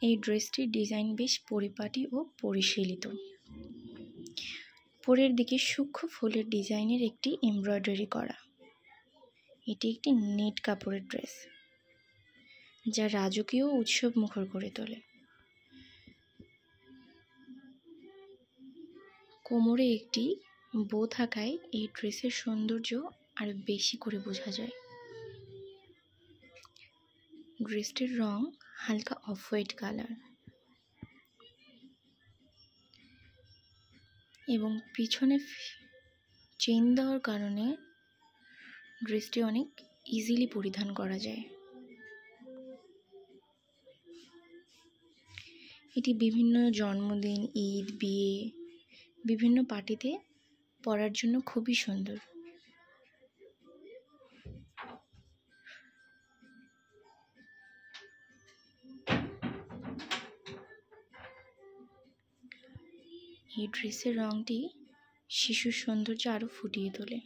এই ড্রেসটির ডিজাইন বেশ পরিপাটি ও পরিশীলিত। উপরের দিকে সূক্ষ্ম ফুলের ডিজাইনের একটি এমব্রয়ডারি করা। এটি একটি নেট কাপড়ের ড্রেস, যা রাজকীয় উৎসব মুখর করে তোলে। কোমরে একটি বো থাকায় এই ড্রেসের সৌন্দর্য আরো বেশি করে বোঝা যায়। ড্রেসটির রং হালকা অফ হোয়াইট কালার এবং পিছনে চেইন দেওয়ার কারণে ড্রেসটি অনেক ইজিলি পরিধান করা যায়। এটি বিভিন্ন জন্মদিন, ঈদ, বিয়ে, বিভিন্ন পার্টিতে পরার জন্য খুবই সুন্দর। এই ড্রেসের রংটি শিশুর সৌন্দর্য আরো ফুটিয়ে তোলে।